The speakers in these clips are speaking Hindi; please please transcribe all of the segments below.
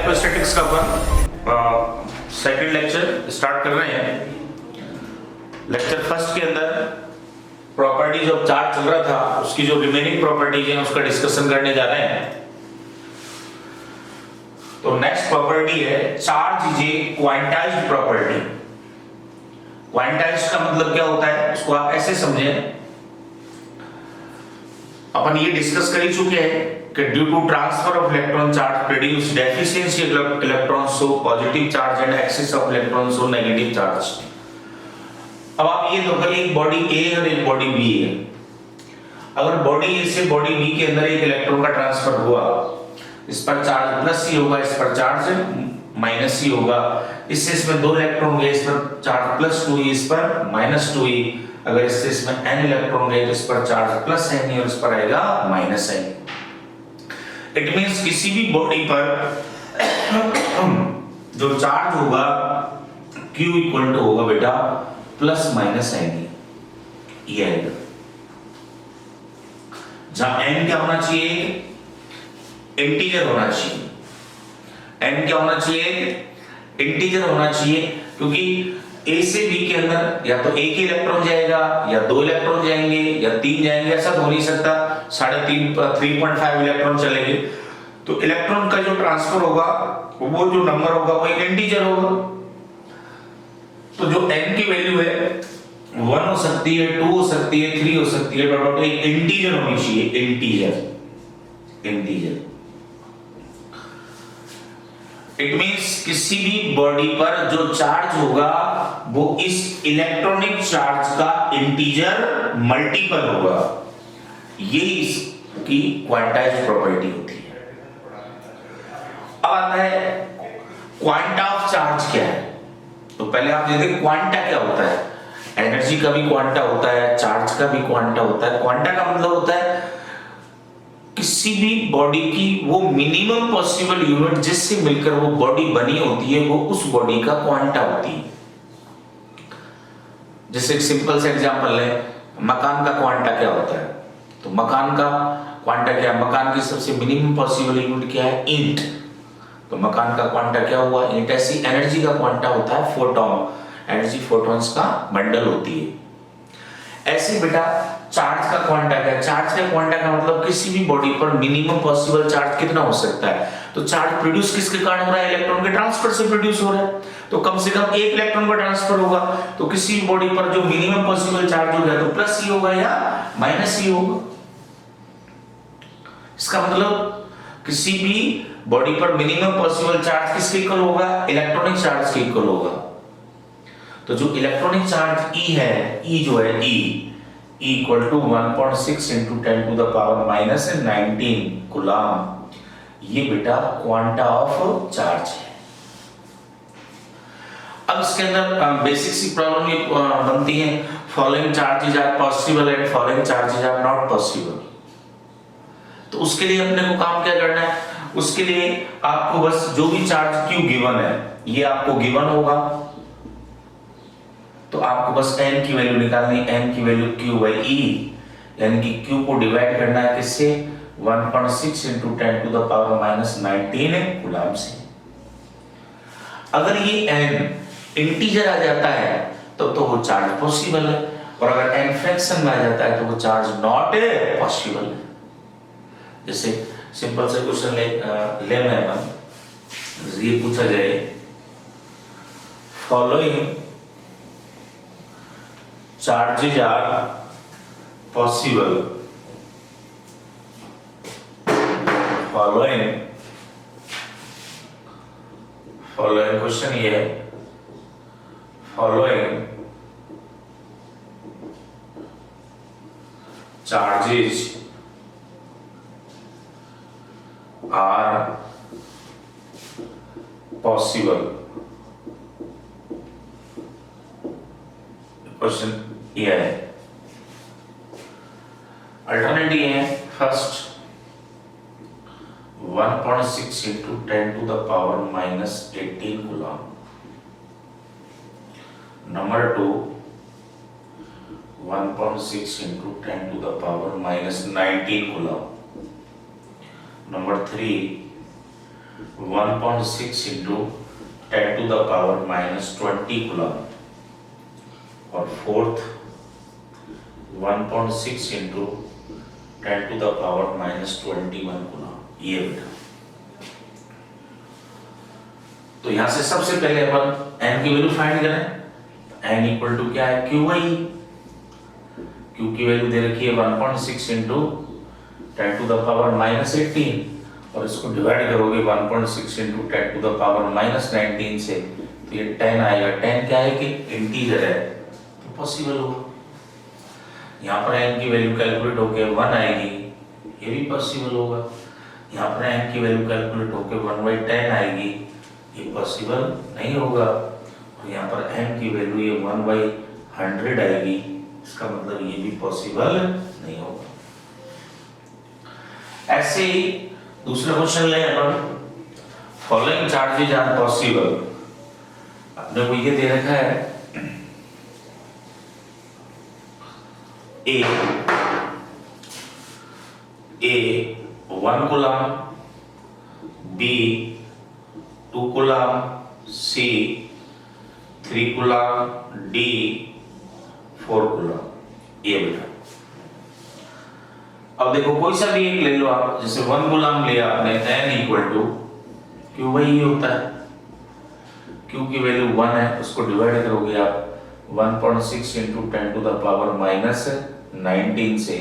इलेक्ट्रोस्टैटिक्स का अपन सेकंड लेक्चर स्टार्ट कर रहे हैं। लेक्चर फर्स्ट के अंदर प्रॉपर्टीज ऑफ चार्ज चल रहा था, उसकी जो रिमेनिंग प्रॉपर्टीज हैं उसका डिस्कशन करने जा रहे हैं। तो नेक्स्ट प्रॉपर्टी है charge is a quantized property. Quantized का मतलब क्या होता है, उसको आप ऐसे समझें, अपन ये डिस्कस कर ही चुके हैं कि due to transfer of electron charge produce deficiency electron so positive charge and excess of electron so negative charge. अब आप ये देखो एक बॉडी ए और एक बॉडी बी है। अगर बॉडी ए से बॉडी बी के अंदर एक इलेक्ट्रॉन का ट्रांसफर हुआ, इस पर चार्ज प्लस ही होगा, इस पर चार्ज माइनस ही होगा। इससे इसमें दो इलेक्ट्रॉन गए, इस पर चार्ज प्लस 2 इस पर माइनस 2। अगर इससे इसमें n इलेक्ट्रॉन गए तो इस पर चार्ज प्लस n और इस पर आएगा माइनस n। इट मींस किसी भी बॉडी पर जो चार्ज होगा Q इक्वल टू होगा बेटा प्लस माइनस n, ये आएगा। जहां n क्या होना चाहिए, इंटीजर होना चाहिए। n क्या होना चाहिए, इंटीजर होना चाहिए, क्योंकि A से B के अंदर या तो एक ही इलेक्ट्रॉन जाएगा या दो इलेक्ट्रॉन जाएंगे या तीन जाएंगे, ऐसा हो नहीं सकता। 3.5 इलेक्ट्रॉन चलेंगे। तो इलेक्ट्रॉन का जो ट्रांसफर होगा वो जो नंबर होगा वो एक इंटीजर होगा। तो जो n की वैल्यू है 1 हो सकती है, 2 हो सकती है, 3 हो सकती है, डॉट एक इंटीजर होनी चाहिए। इंटीजर इट मींस किसी भी बॉडी पर जो चार्ज होगा वो इस इलेक्ट्रॉनिक चार्ज का इंटीजर मल्टीपल होगा। ये इसकी क्वांटाइज्ड प्रॉपर्टी होती है। अब आता है क्वांटा ऑफ चार्ज क्या है। तो पहले आप देखिए क्वांटा क्या होता है। एनर्जी का भी क्वांटा होता है, चार्ज का भी क्वांटा होता है। क्वांटा का मतलब होता है किसी भी बॉडी की वो मिनिमम पॉसिबल यूनिट जिससे मिलकर वो बॉडी बनी होती है, वो उस बॉडी का क्वांटा होती है। जैसे एक सिंपल सा एग्जांपल है, मकान का क्वांटा क्या होता है। तो मकान का क्वांटा क्या है, मकान की सबसे मिनिमम पॉसिबल यूनिट क्या है, ईंट। तो मकान का क्वांटा क्या हुआ, ईंट। ऐसी एनर्जी का क्वांटा होता है फोटोन। एनर्जी फोटॉन्स का बंडल होती है। ऐसे बेटा चार्ज का क्वांटा क्या है, चार्ज का क्वांटा का मतलब किसी भी बॉडी पर मिनिमम पॉसिबल चार्ज कितना हो सकता है। तो चार्ज प्रोड्यूस किसके कारण हो रहा है, इलेक्ट्रॉन के ट्रांसफर से प्रोड्यूस हो रहा है। तो कम से कम एक इलेक्ट्रॉन का ट्रांसफर होगा। तो किसी भी बॉडी पर जो मिनिमम पॉसिबल चार्ज होगा तो प्लस ही होगा या माइनस ही होगा। इसका मतलब किसी भी बॉडी पर मिनिमम पॉसिबल चार्ज किसके इक्वल होगा, इलेक्ट्रॉनिक चार्ज के इक्वल होगा। तो जो इलेक्ट्रॉनिक चार्ज E है, E जो है E equal to 1.6 into 10 to the power minus 19 coulomb. ये बेटा क्वांटा ऑफ चार्ज है। अब इसके अंदर बेसिक सी प्रॉब्लम ये बनती है, following charges are possible and following charges are not possible. तो उसके लिए अपने को काम क्या करना है, उसके लिए आपको बस जो भी चार्ज Q गिवन है ये आपको गिवन होगा। तो आपको बस n की वैल्यू निकालनी, n की वैल्यू Q by E, यानी कि Q को डिवाइड करना है किससे, 1.6 into 10 to the power minus 19 coulomb से। अगर ये n इंटीजर आ जाता है तो वो चार्ज पॉसिबल है, और अगर n फ्रैक्शन में आ जाता है तो वो चार्ज नॉट पॉसिबल है। जैसे सिंपल से क्वेश्चन लेना है, ये पूछा जाए following charges are possible following question ये है, following charges are possible। Question ये है, अल्टरनेटिव है first 1.6 into 10 to the power minus 18 coulomb, number 2 1.6 into 10 to the power minus 19 coulomb, number 3 1.6 into 10 to the power minus 20 coulomb और fourth 1.6 into 10 to the power minus 21 coulomb. ये बेटा तो यहां से सबसे पहले अपन n की वैल्यू फाइंड करें। n इक्वल टू क्या है, q बाई e। q की वैल्यू दे रखी है 1.6 into 10 to the power minus 18 और इसको डिवाइड करोगे 1.6 into 10 to the power minus 19 से तो ये 10 आएगा। 10 क्या है कि इंटीजर है तो पॉसिबल होगा। यहाँ पर n की वैल्यू कैलकुलेट होके 1 आएगी, ये भी पॉसिबल होगा। यहाँ पर n की वैल्यू कैलकुलेट होके 1/10 आएगी, ये पॉसिबल नहीं होगा। और यहाँ पर n की वैल्यू ये 1/100 आएगी, इसका मतलब ये भी पॉसिबल नहीं होगा। ऐसे ही दूसरा क्वेश्चन ले अपन, फॉलोइंग चार्जेज आर पॉसिबल। अपने को ये दे रखा है A 1 coulomb, B 2 coulomb, C 3 coulomb, D 4 coulomb. ये बेटा अब देखो कोई सा भी एक ले लो आप, जैसे 1 कूलम लिया आपने, n equal to q by e होता है। q की वैल्यु 1 है, उसको डिवाइड करोगे आप 1.6 into 10 to the power minus 19 से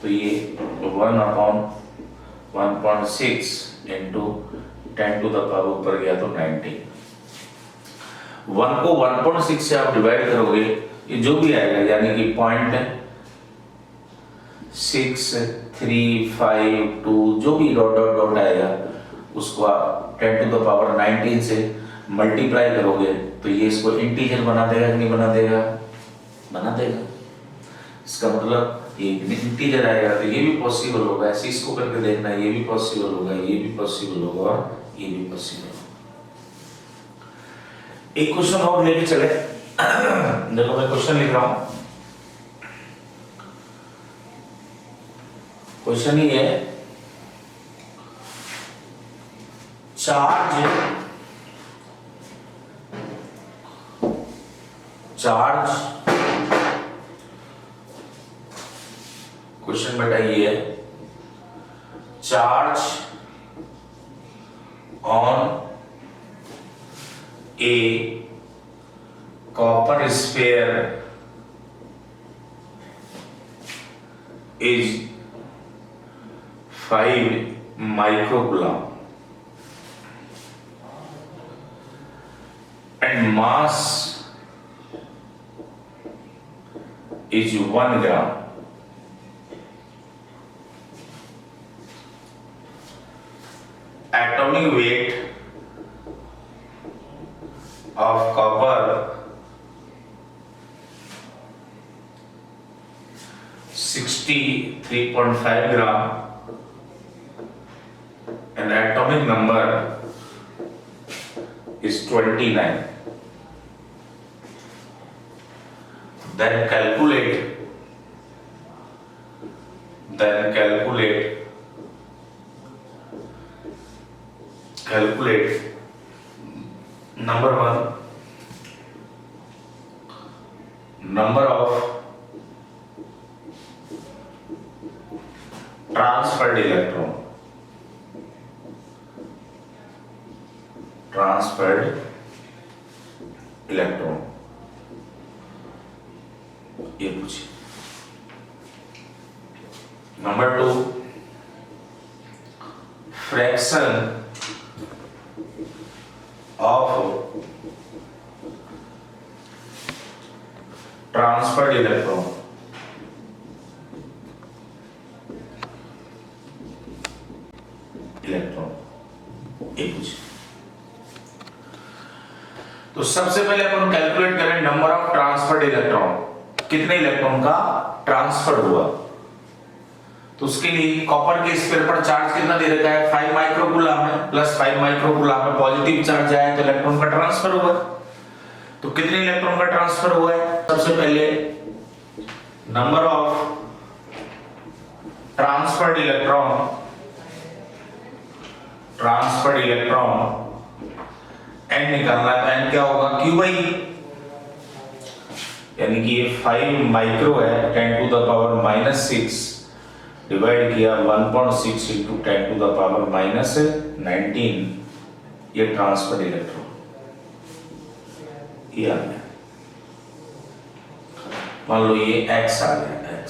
तो ये 1/1.6 into 10 to the power ऊपर गया तो 19। 1 को 1.6 से आप डिवाइड करोगे ये जो भी आएगा यानी कि 0.6352 जो भी डॉट डॉट डॉट आएगा उसको आप 10 to the power 19 से मल्टीप्लाई करोगे तो ये इसको इंटीजर बना देगा कि नहीं बना देगा, बना देगा। इसका मतलब ये इंटीजर आएगा तो ये भी पॉसिबल होगा। ऐसे इसको करके देखना, ये भी पॉसिबल होगा, ये भी पॉसिबल होगा और ये भी पॉसिबल होगा। एक क्वेश्चन और लेके चले। देखो मैं क्वेश्चन लिख रहा हूं। क्वेश्चन ये है, चार्ज क्वेश्चन बेटा ये है, charge on A copper sphere is 5 microcoulomb and mass is 1 gram. Atomic weight of copper 63.5 gram and atomic number is 29. Then calculate number of transferred electron, ये पूछिए। Number 2 fraction of transferred electron, ये पूछिए। तो सबसे पहले अपन कैलकुलेट करें नंबर ऑफ ट्रांसफर्ड इलेक्ट्रॉन, कितने इलेक्ट्रॉन का ट्रांसफर हुआ। तो उसके लिए कॉपर के स्फीयर पर चार्ज कितना दे रखा है, 5 माइक्रोकूलम है, प्लस 5 माइक्रोकूलम में पॉजिटिव चार्ज आया तो इलेक्ट्रॉन का ट्रांसफर हुआ। तो कितने इलेक्ट्रॉन का ट्रांसफर हुआ है, सबसे पहले number of transferred electron transferred electron n निकालना है, तो n क्या होगा q बाई, यानी कि ये 5 माइक्रो है 10 टू द पावर -6 डिवाइड किया 1.6 इंटू 10 टू द पावर -19, ये ट्रांसफर्ड इलेक्ट्रॉन ये आ गया। मान लो ये x आ गया, x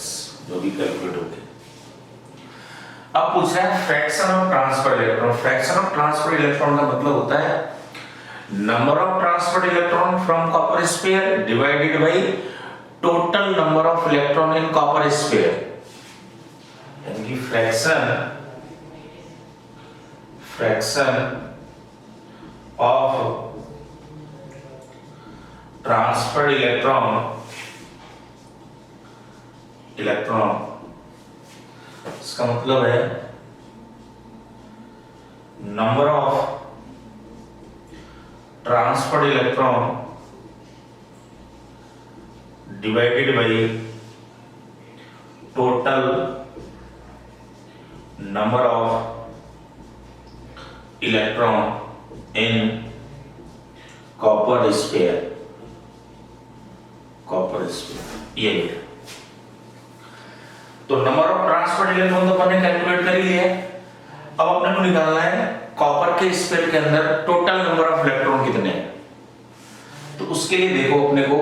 जो भी कैलकुलेट हो गया। अब पूछ रहा है fraction of transferred electron. Fraction of transferred electron का मतलब होता है number of transferred electron from copper sphere divided by total number of electron in copper sphere, यानी कि फ्रैक्शन ऑफ ट्रांसफर्ड इलेक्ट्रॉन इसका मतलब है number of transferred electron divided by total number of electron in copper sphere, ये है। तो नंबर ऑफ ट्रांसफर्ड इलेक्ट्रॉन तो अपने कैलकुलेट कर ही लिया, अब अपने को निकालना है कॉपर के स्फीयर के अंदर टोटल नंबर ऑफ इलेक्ट्रॉन कितने हैं। तो उसके लिए देखो अपने को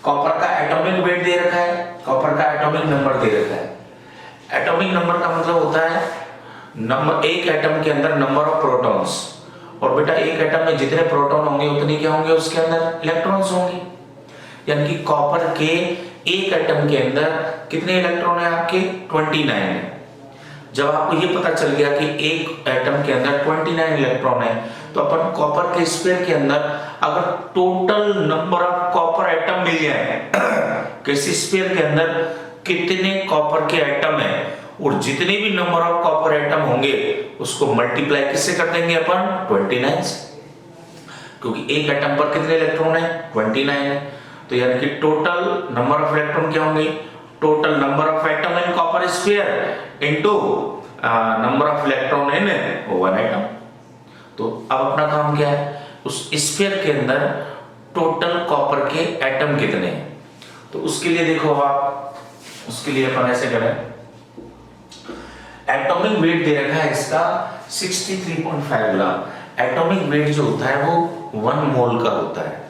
कॉपर का एटॉमिक वेट दे रखा है, कॉपर का एटॉमिक नंबर दे रखा है। एटॉमिक नंबर का मतलब होता है नंबर, एक एटम के अंदर नंबर ऑफ प्रोटॉन्स, और बेटा एक एटम में जितने प्रोटॉन होंगे उतने क्या होंगे उसके अंदर इलेक्ट्रॉन्स होंगे, यानी कि कॉपर के एक एटम के अंदर कितने इलेक्ट्रॉन है आपके 29 है। जब आपको ये पता चल गया कि एक एटम के अंदर 29 इलेक्ट्रॉन है, तो अपन कॉपर के स्फीयर के अंदर अगर total number of copper atom मिल जाए किसी स्फीयर के अंदर कितने कॉपर के एटम है, और जितने भी नंबर ऑफ कॉपर एटम होंगे उसको मल्टीप्लाई किससे कर देंगे अपन 29 से, क्योंकि एक एटम पर कितने इलेक्ट्रॉन है 29 है। तो यानी कि टोटल नंबर ऑफ इलेक्ट्रॉन क्या होंगे, total number of atom in copper sphere into number of electron in one atom. तो अब अपना काम क्या है, उस स्फीयर के अंदर टोटल कॉपर के एटम कितने हैं। तो उसके लिए देखो आप, उसके लिए अपन ऐसे करें, एटॉमिक वेट दे रखा है इसका 63.5 ग्राम। एटॉमिक वेट जो होता है वो 1 मोल का होता है,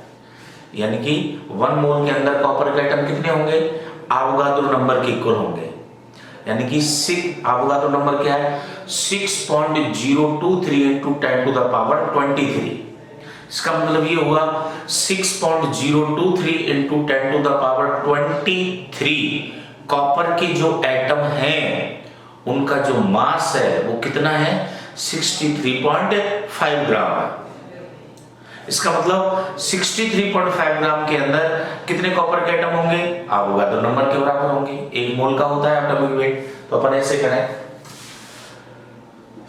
यानी कि 1 मोल के अंदर कॉपर के एटम कितने होंगे, आवोगाद्रो नंबर के इक्वल होंगे, यानी कि 6 आवोगाद्रो नंबर क्या है 6.023 into 10 to the power 23। इसका मतलब ये होगा 6.023 into 10 to the power 23 copper के जो एटम हैं उनका जो मास है वो कितना है 63.5 ग्राम है। इसका मतलब 63.5 ग्राम के अंदर कितने कॉपर के एटम होंगे, आवोगाद्रो नंबर के बराबर होंगे। 1 मोल का होता है एटॉमिक वेट। तो अपन ऐसे करें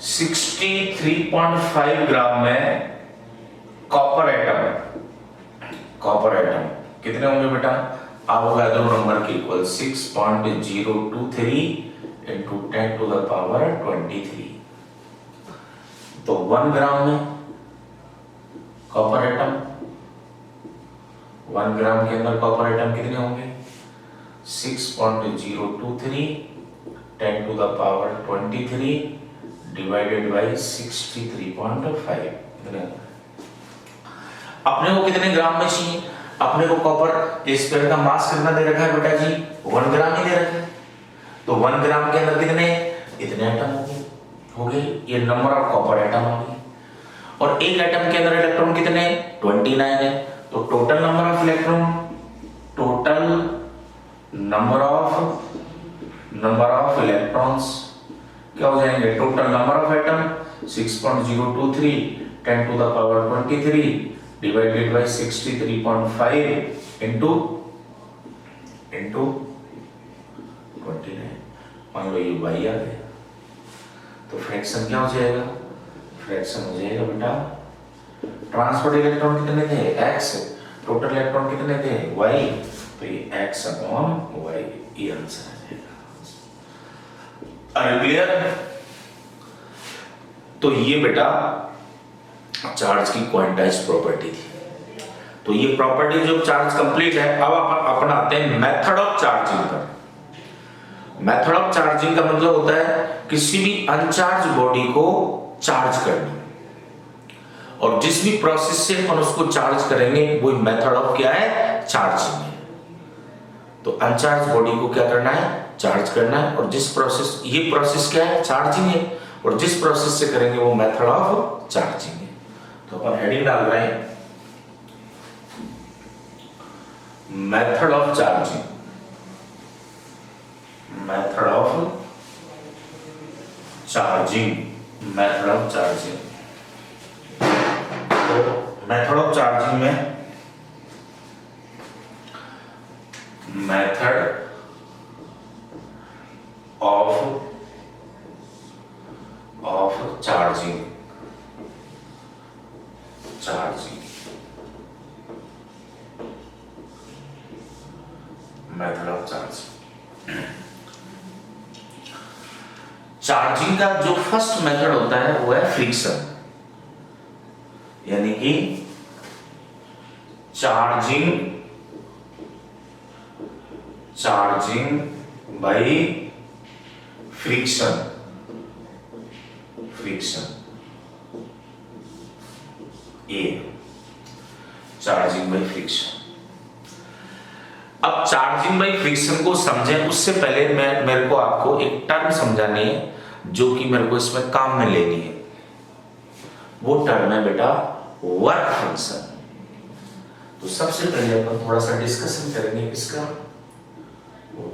63.5 ग्राम में कॉपर एटम कितने होंगे बेटा, आवोगाद्रो नंबर के equal 6.023 into 10 to the power 23। तो 1 ग्राम में कॉपर एटम, 1 ग्राम के अंदर कॉपर एटम कितने होंगे 6.023 10 to the power 23 divided by 63.5। अपने को कितने ग्राम में चाहिए, अपने को कॉपर स्फीयर का मास कितना दे रखा है बेटा जी 1 ग्राम ही दे रखा है। तो 1 ग्राम के अंदर कितने इतने एटम हो गए, ये नंबर ऑफ कॉपर एटम हो गए। और एक एटम के अंदर इलेक्ट्रॉन कितने 29 है। तो total number of electron, total number of electrons क्या हो जाएंगे, total number of atom 6.023 10 to the power 23 divided by 63.5 into 29। मान लो ये y आ गया। तो फ्रैक्शन क्या हो जाएगा, फ्रैक्शन हो जाएगा बेटा ट्रांसफर्ड इलेक्ट्रॉन कितने थे x, टोटल इलेक्ट्रॉन कितने थे y, तो ये x अपॉन y ये आंसर आ जाएगा। Are you clear. तो ये बेटा चार्ज की क्वांटाइज प्रॉपर्टी थी। तो ये प्रॉपर्टी जो चार्ज कंप्लीट है, अब अपन आते हैं मेथड ऑफ चार्जिंग पर। मेथड ऑफ चार्जिंग का मतलब होता है किसी भी अनचार्ज बॉडी को चार्ज करना, और जिस भी प्रोसेस से अपन उसको चार्ज करेंगे वो मेथड ऑफ क्या है, चार्जिंग है। तो अनचार्ज बॉडी को क्या करना है, चार्ज करना है, और जिस प्रोसेस, ये प्रोसेस क्या है, चार्जिंग है, और जिस प्रोसेस से करेंगे वो मेथड ऑफ चार्जिंग है। तो अपन हेडिंग डाल रहे हैं method of charging, method of charging, method of charging. तो मेथड ऑफ चार्जिंग में method of charging, charging, method of charging. Charging का जो फर्स्ट मेथड होता है वो है फ्रिक्शन, यानी कि चार्जिंग बाय फ्रिक्शन, ये चार्जिंग बाय फ्रिक्शन। अब चार्जिंग बाय फ्रिक्शन को समझें उससे पहले मेरे को आपको एक टर्म समझानी है जो कि मेरे को इसमें काम में लेनी है। वो टर्म है बेटा वर्क फंक्शन। तो सबसे पहले अपन थोड़ा सा डिस्कशन करेंगे इसका,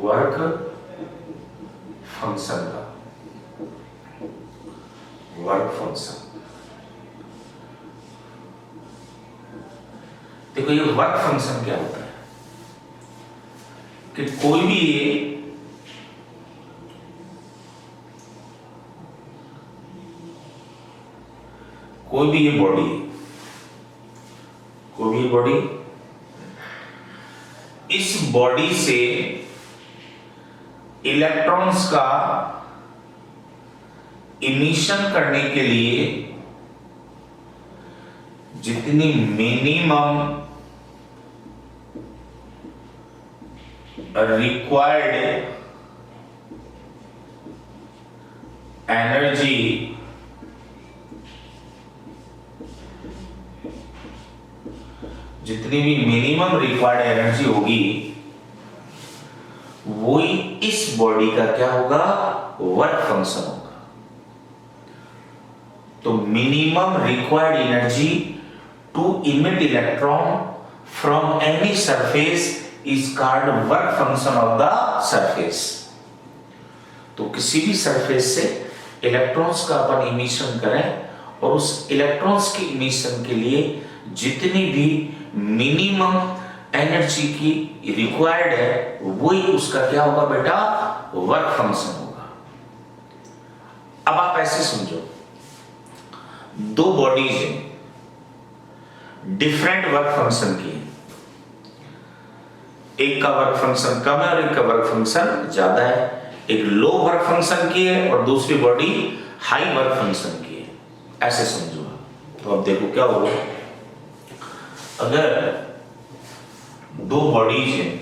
वर्क फंक्शन का। वर्क फंक्शन, देखो ये वर्क फंक्शन क्या होता है कि कोई भी ये बॉडी, कोई भी बॉडी, इस बॉडी से इलेक्ट्रॉन्स का इमिशन करने के लिए जितनी मिनिमम रिक्वायर्ड एनर्जी जितनी भी मिनिमम रिक्वायर्ड एनर्जी होगी वही इस बॉडी का क्या होगा, वर्क फंक्शन होगा। तो minimum required energy to emit electron from any surface is called work function of the surface. तो किसी भी सरफेस से इलेक्ट्रॉन्स का अपन इमिशन करें और उस इलेक्ट्रॉन्स के इमिशन के लिए जितनी भी मिनिमम एनर्जी की रिक्वायर्ड है वही उसका क्या होगा बेटा, वर्क फंक्शन होगा। अब आप ऐसे समझो, दो बॉडीज हैं, डिफरेंट वर्क फंक्शन की है। एक का वर्क फंक्शन कम है और एक का वर्क फंक्शन ज्यादा है। एक लो वर्क फंक्शन की है और दूसरी बॉडी हाई वर्क फंक्शन की है। ऐसे समझो। तो अब देखो क्या होगा, अगर दो बॉडीज हैं,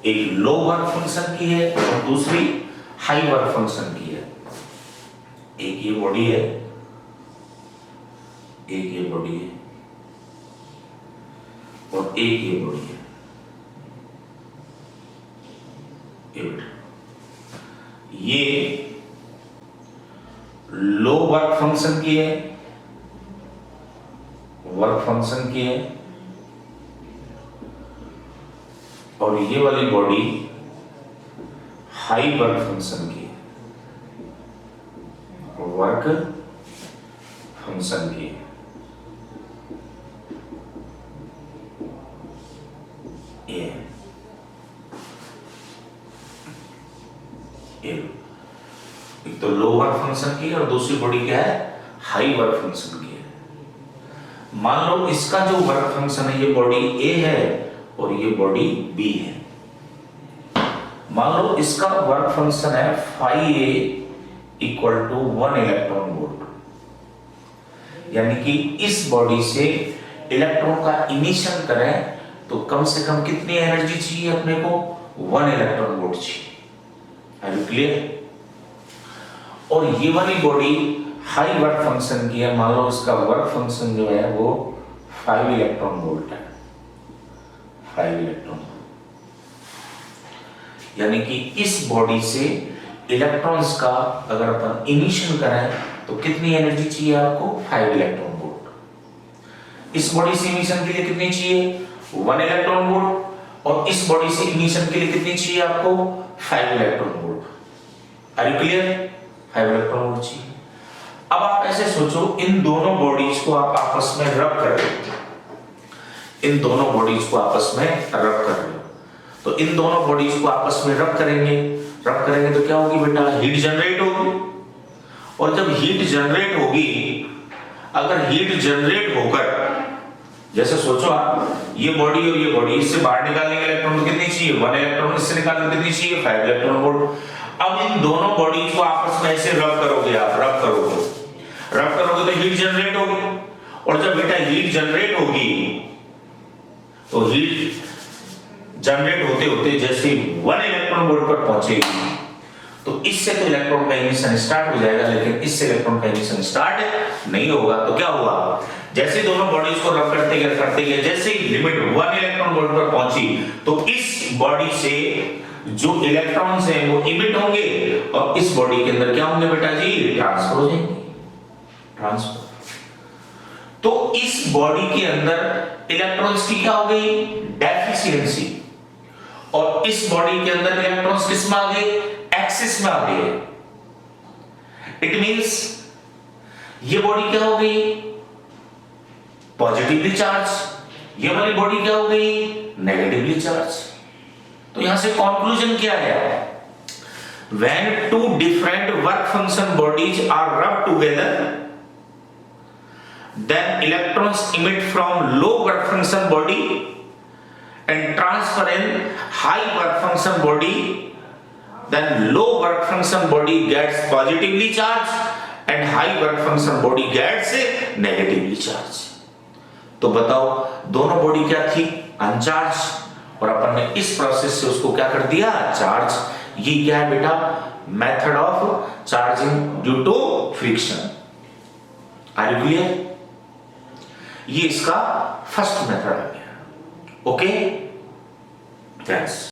एक लो वर्क फंक्शन की है और दूसरी हाई वर्क फंक्शन की है। एक ये बॉडी है, एक ये बॉडी है और एक ये बॉडी है। ये लो वर्क फंक्शन की है, वर्क फंक्शन की है, और ये वाली बॉडी हाई वर्क फंक्शन की है, वर्क फंक्शन की है। एक तो लो वर्क फंक्शन की है और दूसरी बॉडी क्या है, हाई वर्क फंक्शन की है। मान लो इसका जो वर्क फंक्शन है, ये बॉडी ए है और ये बॉडी बी है। मान लो इसका वर्क फंक्शन है phi A equal to 1 electron volt. यानी कि इस बॉडी से इलेक्ट्रॉन का इमिशन करें तो कम से कम कितनी एनर्जी चाहिए अपने को? 1 इलेक्ट्रॉन वोल्ट चाहिए। Are you clear? और ये वाली बॉडी हाई वर्क फंक्शन की है, मान लो इसका वर्क फंक्शन जो है वो 5 इलेक्ट्रॉन वोल्ट है, 5 इलेक्ट्रॉन। यानी कि इस बॉडी से इलेक्ट्रॉन्स का अगर अपन इमिशन करें तो कितनी एनर्जी चाहिए आपको? 5 इलेक्ट्रॉन वोल्ट। इस बॉडी से इमिशन के लिए कितनी चाहिए? 1 इलेक्ट्रॉन वोल्ट। और इस बॉडी से इमिशन के लिए कितनी चाहिए आपको? 5 electron volt. Are you clear? 5 electron volt चाहिए। अब आप ऐसे सोचो, इन दोनों बॉडीज को आप आपस में रब कर रहे हो, इन दोनों बॉडीज को आपस में रब कर रहे हो, तो इन दोनों बॉडीज को आपस में रब करेंगे तो क्या होगी बेटा? हीट जनरेट होगी। और जब हीट जनरेट होगी, अगर हीट जनरेट होकर, जैसे सोचो आप, ये बॉडी और ये बॉडी, इससे बाहर निकालने के इलेक्ट्रॉन कितनी चाहिए? 1 इलेक्ट्रॉन। इससे निकालने कितनी चाहिए? 5 इलेक्ट्रॉन वोल्ट। अब इन दोनों बॉडीज को आपस में ऐसे रब करोगे, आप रब करोगे तो हीट जनरेट होगी। और जब बेटा हीट जनरेट होगी तो हीट जनरेट होते होते जैसे 1 इलेक्ट्रॉन वोल्ट पर पहुंचेगी तो इससे तो इलेक्ट्रॉन का इमिशन स्टार्ट हो जाएगा, लेकिन इससे इलेक्ट्रॉन का इमिशन स्टार्ट नहीं होगा। तो क्या हुआ? जैसे दोनों बॉडीज को रब करते गए जैसे ही लिमिट 1 इलेक्ट्रॉन वोल्ट पर पहुंची तो इस बॉडी से जो इलेक्ट्रॉन्स हैं वो इमिट होंगे और इस बॉडी के अंदर क्या होंगे बेटा जी? ट्रांसफर हो जाएंगे, ट्रांसफर। तो इस बॉडी के अंदर इलेक्ट्रॉन्स की क्या हो गई? डेफिशिएंसी। और इस बॉडी के अंदर इलेक्ट्रॉन्स किस में आ गए? एक्सिस में आ गए। इट मींस ये बॉडी क्या हो गई? Positively charge. ये वाली बॉडी क्या हो गई? Negatively charge. तो यहां से कंक्लूजन क्या है? When two different work function bodies are rubbed together, then electrons emit from low work function body and transfer in high work function body. Then low work function body gets positively charged and high work function body gets negatively charged. तो बताओ, दोनों बॉडी क्या थी? अनचार्ज। और अपन ने इस प्रोसेस से उसको क्या कर दिया? चार्ज। ये क्या है बेटा? Method of charging due to friction. Are you clear? ये इसका फर्स्ट मेथड आ गया। Okay friends.